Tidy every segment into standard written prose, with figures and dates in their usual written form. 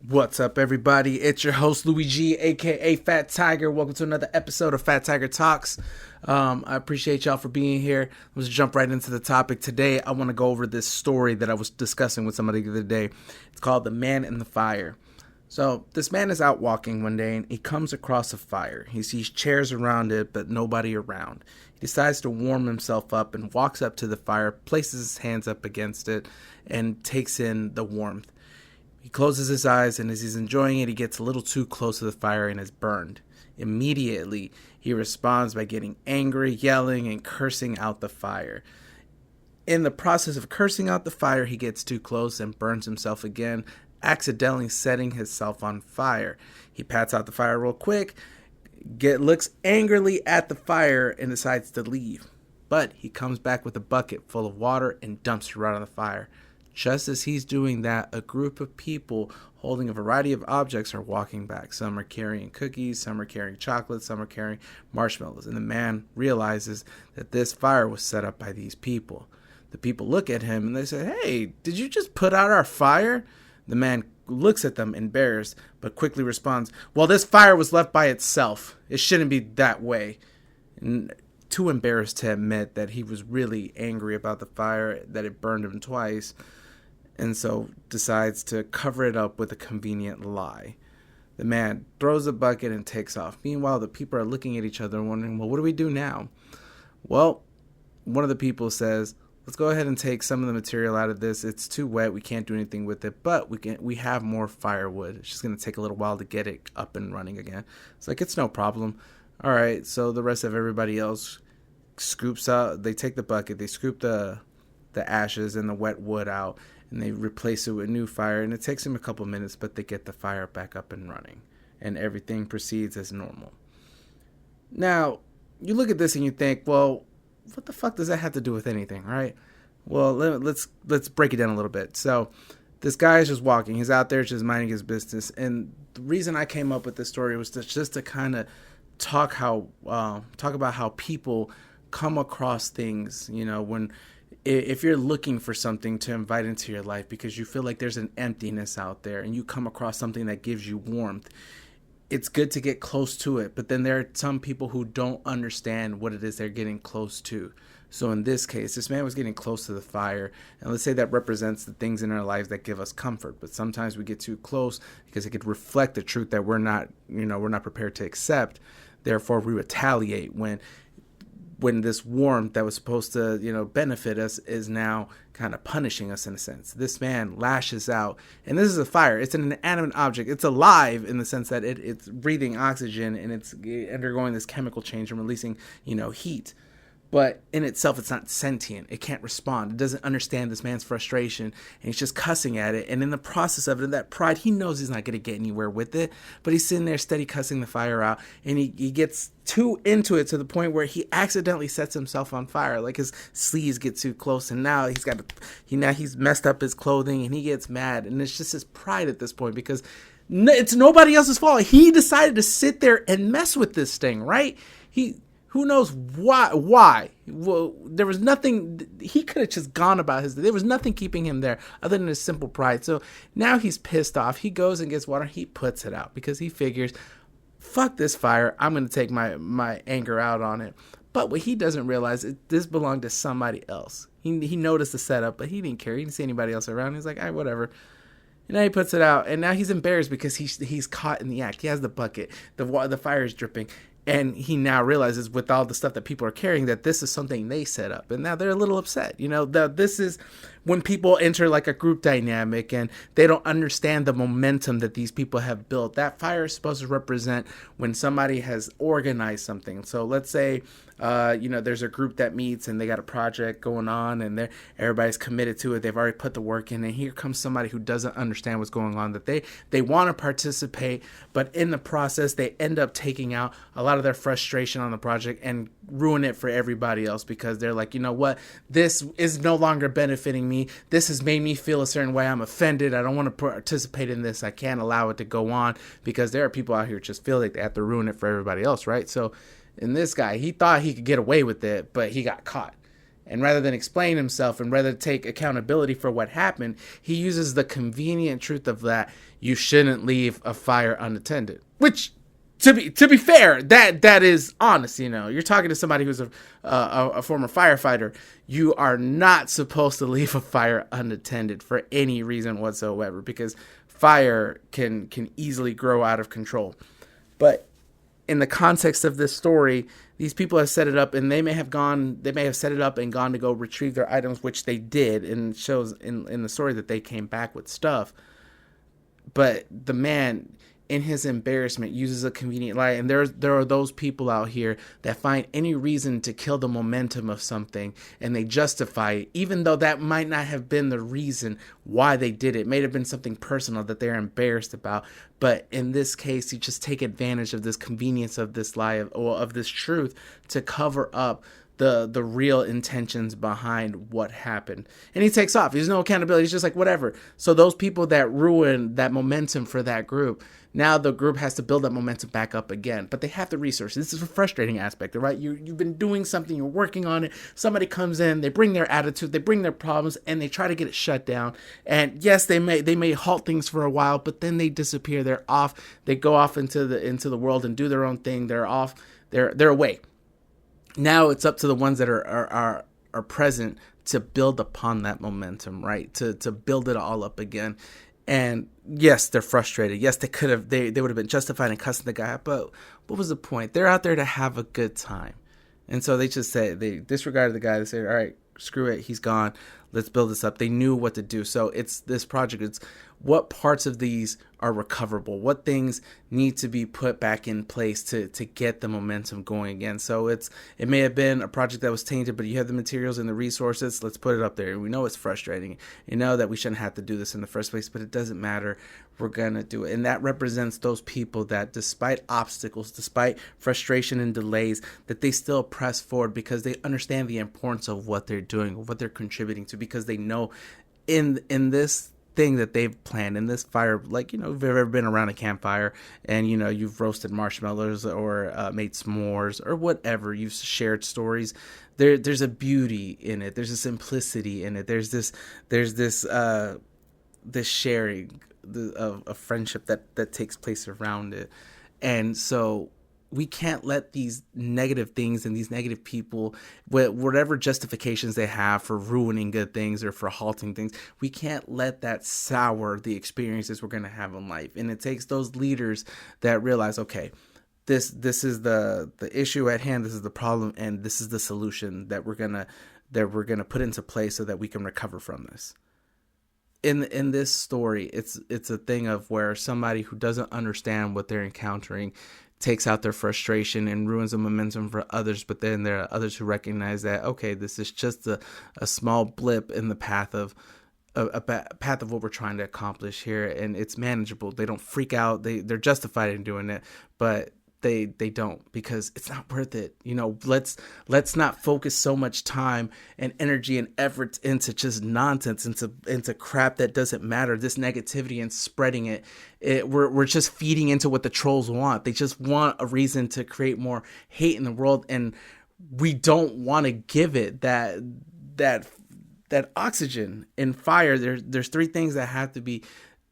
What's up, everybody? It's your host, Louis G, aka Fat Tiger. Welcome to another episode of Fat Tiger Talks. I appreciate y'all for being here. Let's jump right into the topic. Today, I want to go over this story that I was discussing with somebody the other day. It's called The Man in the Fire. So, this man is out walking one day and he comes across a fire. He sees chairs around it, but nobody around. He decides to warm himself up and walks up to the fire, places his hands up against it, and takes in the warmth. He closes his eyes, and as he's enjoying it, he gets a little too close to the fire and is burned. Immediately, he responds by getting angry, yelling, and cursing out the fire. In the process of cursing out the fire, he gets too close and burns himself again, accidentally setting himself on fire. He pats out the fire real quick, looks angrily at the fire, and decides to leave. But he comes back with a bucket full of water and dumps it right on the fire. Just as he's doing that, a group of people holding a variety of objects are walking back. Some are carrying cookies, some are carrying chocolate, some are carrying marshmallows. And the man realizes that this fire was set up by these people. The people look at him and they say, "Hey, did you just put out our fire?" The man looks at them embarrassed, but quickly responds, "Well, this fire was left by itself. It shouldn't be that way." And too embarrassed to admit that he was really angry about the fire, that it burned him twice, and so decides to cover it up with a convenient lie. The man throws a bucket and takes off. Meanwhile, the people are looking at each other and wondering, well, what do we do now? Well, one of the people says, let's go ahead and take some of the material out of this. It's too wet. We can't do anything with it, but we have more firewood. It's just going to take a little while to get it up and running again. It's like, it's no problem. All right, so the rest of everybody else scoops out. They take the bucket. They scoop the ashes and the wet wood out, and they replace it with new fire, and it takes them a couple minutes, but they get the fire back up and running, and everything proceeds as normal. Now, you look at this and you think, well, what the fuck does that have to do with anything, right? Well, let's break it down a little bit. So, this guy is just walking. He's out there just minding his business, and the reason I came up with this story was just to kind of talk about how people come across things, when if you're looking for something to invite into your life because you feel like there's an emptiness out there and you come across something that gives you warmth, it's good to get close to it. But then there are some people who don't understand what it is they're getting close to. So in this case, this man was getting close to the fire, and let's say that represents the things in our lives that give us comfort. But sometimes we get too close because it could reflect the truth that we're not prepared to accept. Therefore, we retaliate when this warmth that was supposed to, benefit us is now kind of punishing us in a sense. This man lashes out, and this is a fire. It's an inanimate object. It's alive in the sense that it's breathing oxygen and it's undergoing this chemical change and releasing, heat. But in itself, it's not sentient. It can't respond. It doesn't understand this man's frustration, and he's just cussing at it. And in the process of it, in that pride, he knows he's not going to get anywhere with it. But he's sitting there steady cussing the fire out, and he gets too into it to the point where he accidentally sets himself on fire. Like his sleeves get too close, and now he's messed up his clothing, and he gets mad. And it's just his pride at this point because it's nobody else's fault. He decided to sit there and mess with this thing, right? Who knows why? Well, there was nothing. He could have just gone about there was nothing keeping him there other than his simple pride. So now he's pissed off. He goes and gets water. He puts it out because he figures, fuck this fire. I'm going to take my anger out on it. But what he doesn't realize is this belonged to somebody else. He noticed the setup, but he didn't care. He didn't see anybody else around. He's like, all right, whatever. And now he puts it out, and now he's embarrassed because he's caught in the act. He has the bucket. The fire is dripping. And he now realizes with all the stuff that people are carrying that this is something they set up. And now they're a little upset. This is when people enter like a group dynamic and they don't understand the momentum that these people have built. That fire is supposed to represent when somebody has organized something. So let's say, there's a group that meets and they got a project going on and everybody's committed to it. They've already put the work in, and here comes somebody who doesn't understand what's going on, that they want to participate, but in the process, they end up taking out a lot of their frustration on the project and ruin it for everybody else because they're like, you know what? This is no longer benefiting me. This has made me feel a certain way. I'm offended. I don't want to participate in this. I can't allow it to go on because there are people out here just feel like they have to ruin it for everybody else, right? So in this guy, he thought he could get away with it, but he got caught. And rather than explain himself and rather take accountability for what happened, he uses the convenient truth of that you shouldn't leave a fire unattended. Which, to be fair, that is honest. You're talking to somebody who's a former firefighter. You are not supposed to leave a fire unattended for any reason whatsoever, because fire can easily grow out of control. But in the context of this story, these people have set it up, and they may have set it up and gone to go retrieve their items, which they did, and it shows in the story that they came back with stuff. But the man, in his embarrassment, uses a convenient lie, and there are those people out here that find any reason to kill the momentum of something, and they justify it, even though that might not have been the reason why they did it. It may have been something personal that they're embarrassed about, but in this case, you just take advantage of this convenience of this lie of this truth to cover up the real intentions behind what happened. And he takes off. There's no accountability. He's just like, whatever. So those people that ruin that momentum for that group, now the group has to build that momentum back up again. But they have the resources. This is a frustrating aspect, right? You've been doing something, you're working on it. Somebody comes in, they bring their attitude, they bring their problems, and they try to get it shut down. And yes, they may halt things for a while, but then they disappear. They're off. They go off into the world and do their own thing. They're off. They're away. Now it's up to the ones that are present to build upon that momentum, right? To build it all up again. And yes, they're frustrated. Yes, they would have been justified in cussing the guy out, but what was the point? They're out there to have a good time. And so they disregarded the guy. They said, all right, screw it. He's gone. Let's build this up. They knew what to do. So it's this project. It's what parts of these are recoverable? What things need to be put back in place to get the momentum going again? So it may have been a project that was tainted, but you have the materials and the resources. Let's put it up there. We know it's frustrating. You know that we shouldn't have to do this in the first place, but it doesn't matter. We're going to do it. And that represents those people that despite obstacles, despite frustration and delays, that they still press forward because they understand the importance of what they're doing, what they're contributing to, because they know in this thing that they've planned in this fire, like, if you've ever been around a campfire and, you've roasted marshmallows or made s'mores or whatever, you've shared stories. There's a beauty in it. There's a simplicity in it. There's this sharing of friendship that takes place around it. And so we can't let these negative things and these negative people, whatever justifications they have for ruining good things or for halting things, we can't let that sour the experiences we're going to have in life. And it takes those leaders that realize, okay, this is the issue at hand, this is the problem, and this is the solution that we're gonna put into place so that we can recover from this. In this story, it's a thing of where somebody who doesn't understand what they're encountering takes out their frustration and ruins the momentum for others. But then there are others who recognize that, okay, this is just a small blip in the path of path of what we're trying to accomplish here, and it's manageable. They don't freak out. They're justified in doing it, but they don't, because it's not worth it. Let's not focus so much time and energy and efforts into just nonsense, into crap that doesn't matter, this negativity, and spreading it. We're just feeding into what the trolls want. They just want a reason to create more hate in the world, and we don't want to give it that oxygen and fire. There's three things that have to be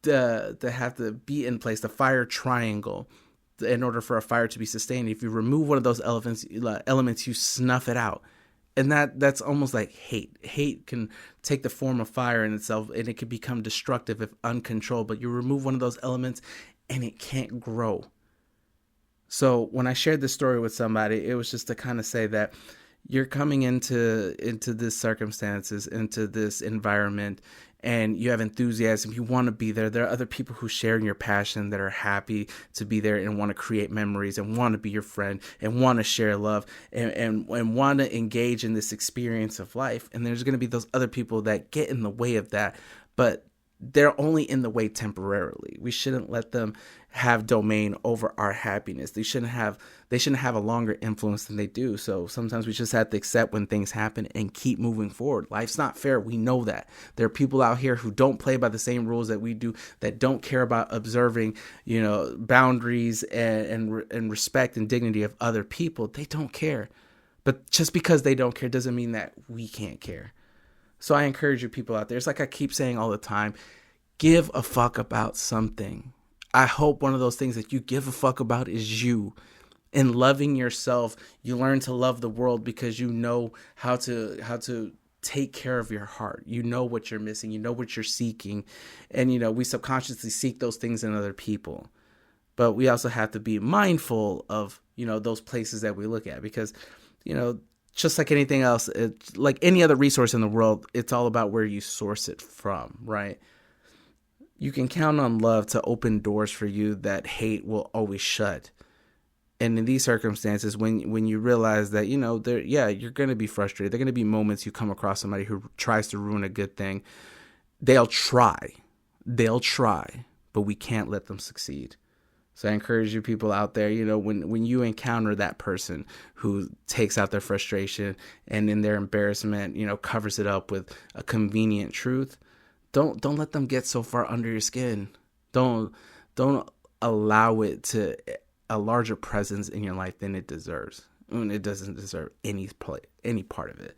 in place. The fire triangle. In order for a fire to be sustained, if you remove one of those elements, you snuff it out. And that's almost like hate. Hate can take the form of fire in itself, and it can become destructive if uncontrolled. But you remove one of those elements, and it can't grow. So when I shared this story with somebody, it was just to kind of say that you're coming into this circumstances, into this environment, and you have enthusiasm, you want to be there. There are other people who share in your passion that are happy to be there and want to create memories and want to be your friend and want to share love and want to engage in this experience of life. And there's going to be those other people that get in the way of that, but they're only in the way temporarily. We shouldn't let them have domain over our happiness. They shouldn't have a longer influence than they do. So sometimes we just have to accept when things happen and keep moving forward. Life's not fair. We know that. There are people out here who don't play by the same rules that we do, that don't care about observing, boundaries and respect and dignity of other people. They don't care. But just because they don't care doesn't mean that we can't care. So I encourage you people out there. It's like I keep saying all the time, give a fuck about something. I hope one of those things that you give a fuck about is you. In loving yourself, you learn to love the world because you know how to take care of your heart. You know what you're missing. You know what you're seeking. And, we subconsciously seek those things in other people. But we also have to be mindful of, those places that we look at because, just like anything else, like any other resource in the world, it's all about where you source it from, right? You can count on love to open doors for you that hate will always shut. And in these circumstances, when you realize that, you're going to be frustrated. There are going to be moments you come across somebody who tries to ruin a good thing. They'll try, but we can't let them succeed. So I encourage you people out there, when you encounter that person who takes out their frustration and in their embarrassment, covers it up with a convenient truth, don't let them get so far under your skin. Don't allow it to a larger presence in your life than it deserves. It doesn't deserve any part of it.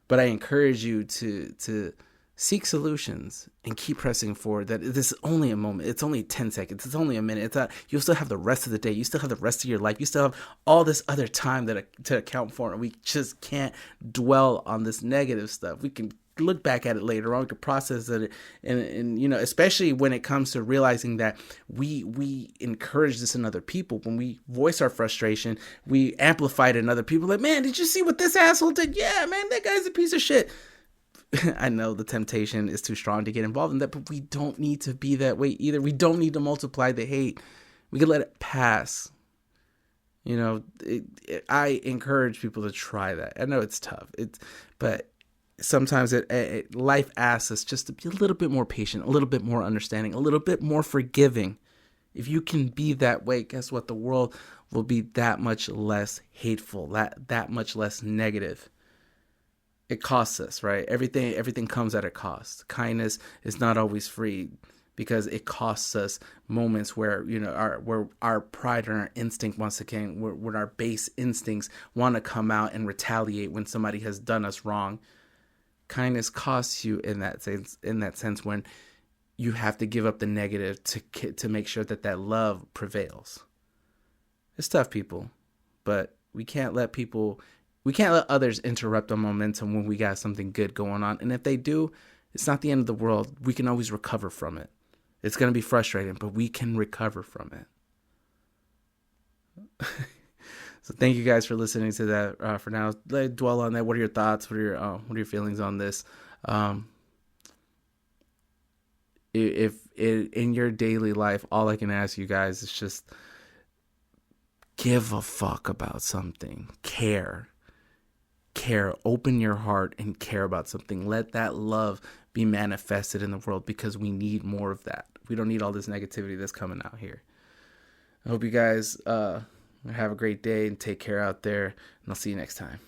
But I encourage you to seek solutions and keep pressing forward. That this is only a moment. It's only 10 seconds. It's only a minute. You'll still have the rest of the day. You still have the rest of your life. You still have all this other time to account for. And we just can't dwell on this negative stuff. We can look back at it later on, we can process it, and especially when it comes to realizing that we encourage this in other people. When we voice our frustration, we amplify it in other people. Like, man, did you see what this asshole did? Yeah, man, that guy's a piece of shit. I know the temptation is too strong to get involved in that, but we don't need to be that way either. We don't need to multiply the hate. We can let it pass. I encourage people to try that. I know it's tough. But sometimes life asks us just to be a little bit more patient, a little bit more understanding, a little bit more forgiving. If you can be that way, guess what? The world will be that much less hateful, that much less negative. It costs us, right? Everything comes at a cost. Kindness is not always free because it costs us moments where our pride and our instinct wants to come, when our base instincts want to come out and retaliate when somebody has done us wrong. Kindness costs you in that sense when you have to give up the negative to make sure that love prevails. It's tough, people, but we can't let others interrupt our momentum when we got something good going on. And if they do, it's not the end of the world. We can always recover from it. It's going to be frustrating, but we can recover from it. So thank you guys for listening to that. For now, let dwell on that. What are your thoughts? What are your feelings on this? If in your daily life, all I can ask you guys is just give a fuck about something. Care. Open your heart and care about something. Let that love be manifested in the world because we need more of that. We don't need all this negativity that's coming out here. I hope you guys have a great day and take care out there, and I'll see you next time.